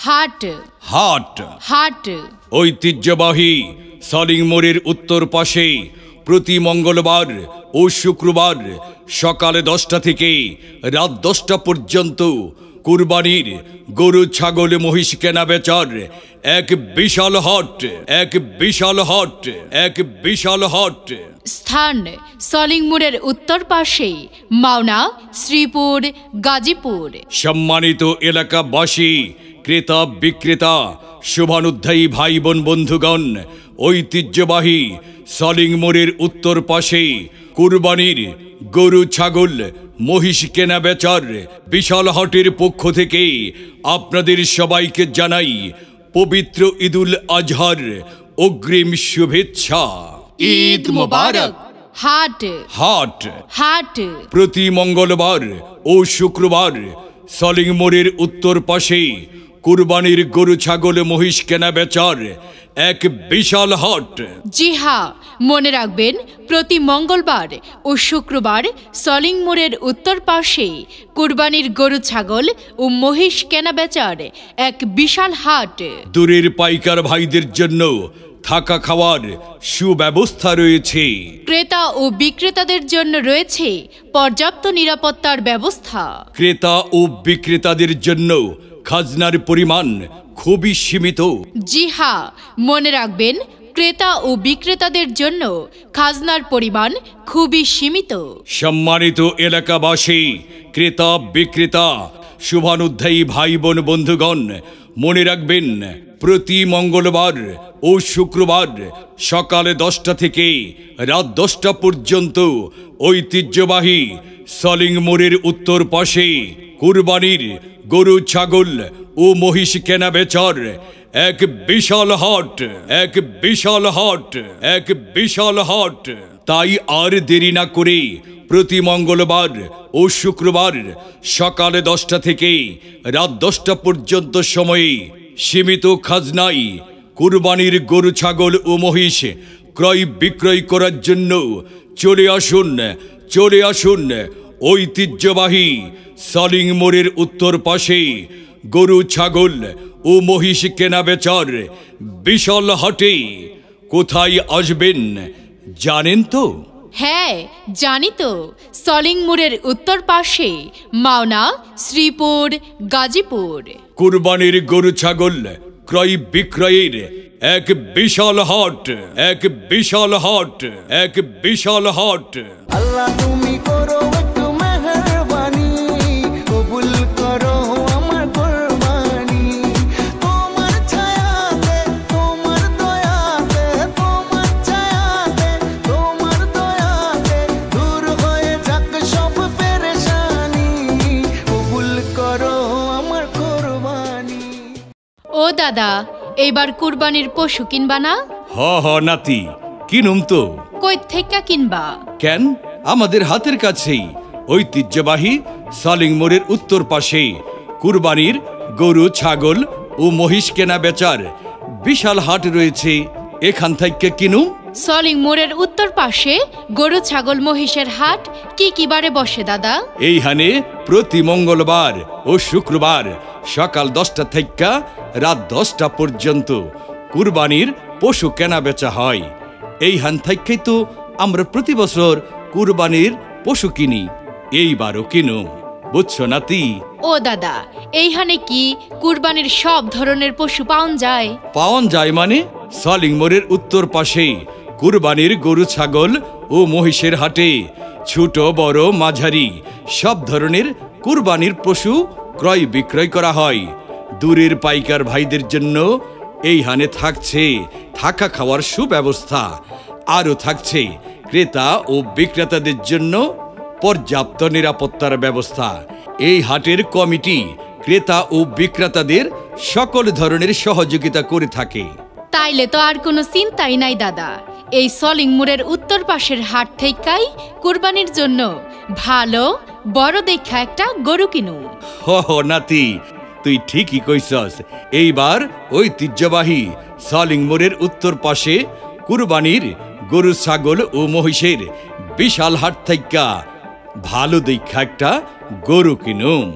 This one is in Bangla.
হাট হাট হাট ঐতিহ্যবাহী সলিং মোড়ের উত্তর পাশে প্রতি মঙ্গলবার ও শুক্রবার সকালে 10টা থেকে রাত 10টা পর্যন্ত কুরবানির গরু ছাগল মহিষ কেনা বেচার এক বিশাল হাট। স্থান সলিং মোড়ের উত্তর পাশে মাওনা, শ্রীপুর, গাজীপুর। সম্মানিত এলাকাবাসী, ক্রেতা বিক্রেতা, শুভানুধ্যায়ী ভাই বোন বন্ধুগণ, ঐতিহ্যবাহী সলিং মোড়ের উত্তর পাশে কুরবানির গরু ছাগল মহিষ কেনা বেচার বিশাল হাটের পক্ষ থেকে আপনাদের সবাইকে জানাই পবিত্র ঈদুল আজহার অগ্রিম শুভেচ্ছা। ঈদ মোবারক। হাট হাট হাট প্রতি মঙ্গলবার ও শুক্রবার সলিং মোড়ের উত্তর পাশে কুরবানির গরু ছাগল মহিষ কেনা বেচার এক বিশাল হাট। জি হ্যাঁ, মনে রাখবেন প্রতি মঙ্গলবার ও শুক্রবার সলিং মোড়ের উত্তর পাশে কুরবানির গরু ছাগল ও মহিষ কেনা বেচার এক বিশাল হাট। দূরের পাইকার ভাইদের জন্য থাকা খাওয়ার সুব্যবস্থা রয়েছে। ক্রেতা ও বিক্রেতাদের জন্য রয়েছে পর্যাপ্ত নিরাপত্তার ব্যবস্থা। ক্রেতা ও বিক্রেতাদের জন্য খাজনার পরিমাণ খুবই সীমিত। জি হ্যাঁ, মনে রাখবেন ক্রেতা ও বিক্রেতাদের জন্য খাজনার পরিমাণ খুবই সীমিত। সম্মানিত এলাকাবাসী, ক্রেতা বিক্রেতা, শুভানুধ্যায়ী ভাই বোন বন্ধুগণ, মনে রাখবেন প্রতি মঙ্গলবার ও শুক্রবার সকালে 10টা থেকে রাত 10টা পর্যন্ত ঐতিহ্যবাহী সলিং মোড়ের উত্তর পাশে কুরবানির গরু ছাগল ও মহিষ কেনা বেচার এক বিশাল হাট। তাই আর দেরি না করে প্রতি মঙ্গলবার ও শুক্রবার সকালে 10টা থেকে রাত 10টা পর্যন্ত সময়ে সীমিত খাজনাই কুরবানির গরু ছাগল ও মহিষ ক্রয় বিক্রয় করার জন্য চলে আসুন ঐতিহ্যবাহী সলিং মোড়ের উত্তর পাশে গরু ছাগল ও মহিষ কেনা বেচার বিশাল হাটে। কোথায় আসবেন জানেন তো? হ্যাঁ, জানি তো। সলিং মোড়ের উত্তর পাশে মাওনা, শ্রীপুর, গাজীপুর। কুরবানির গরু ছাগল ক্রয় বিক্রয়ের এক বিশাল হাট। আল্লাহ তুমি করো একটু মেহেরবানি, কবুল করো আমার কুরবানি। তোমার ছায়াতে, তোমার দয়াতে, তোমার ছায়াতে, তোমার দয়াতে দূর হয়ে যাক সব পেরেশানি, কবুল করো আমার কুরবানি। ও দাদা, এইবার কুরবানির পশু কিনবা না? হ নাতি, কিনুম তো। কই থেকে কিনবা? কেন, আমাদের হাতের কাছেই ঐতিহ্যবাহী সলিং মোড়ের উত্তর পাশে কুরবানির গরু ছাগল ও মহিষ কেনা বেচার বিশাল হাট রয়েছে, এখান থেকে কিনুম। সলিং মোড়ের উত্তর পাশে গরু ছাগল মহিষের হাট কি বারে বসে দাদা? এইখানে প্রতি মঙ্গলবার ও শুক্রবার সকাল 10টা থেকে রাত 10টা পর্যন্ত কুরবানির পশু কেনা বেচা হয়। এইখান থেকেই তো আমরা প্রতি বছর কুরবানির পশু কিনি, এইবারও কিনুম, বুঝছো নাতি? ও দাদা, এইখানে কি কুরবানির সব ধরনের পশু পাওয়া যায়? পাওয়া যায় মানে সলিং মোড়ের উত্তর পাশে কুরবানির গরু ছাগল ও মহিষের হাটে ছোট বড় মাঝারি সব ধরনের কুরবানির পশু ক্রয় বিক্রয় করা হয়। দূরের পাইকার ভাইদের জন্য এইখানে থাকছে থাকা খাওয়ার সুব্যবস্থা, আরও থাকছে ক্রেতা ও বিক্রেতাদের জন্য পর্যাপ্ত নিরাপত্তার ব্যবস্থা। এই হাটের কমিটি ক্রেতা ও বিক্রেতাদের সকল ধরনের সহযোগিতা করে থাকে। তাইলে তো আর কোনো চিন্তাই নাই দাদা, এই সলিং মোড়ের উত্তর পাশের হাট থেকেই কুরবানির জন্য ভালো বড় দেখা একটা গরু কিনুম। নাতি, তুই ঠিকই কইছস। এইবার ঐতিহ্যবাহী সলিং মোড়ের উত্তর পাশে কুরবানির গরু ছাগল ও মহিষের বিশাল হাট থেকে ভালো দেখা একটা গরু কিনুম।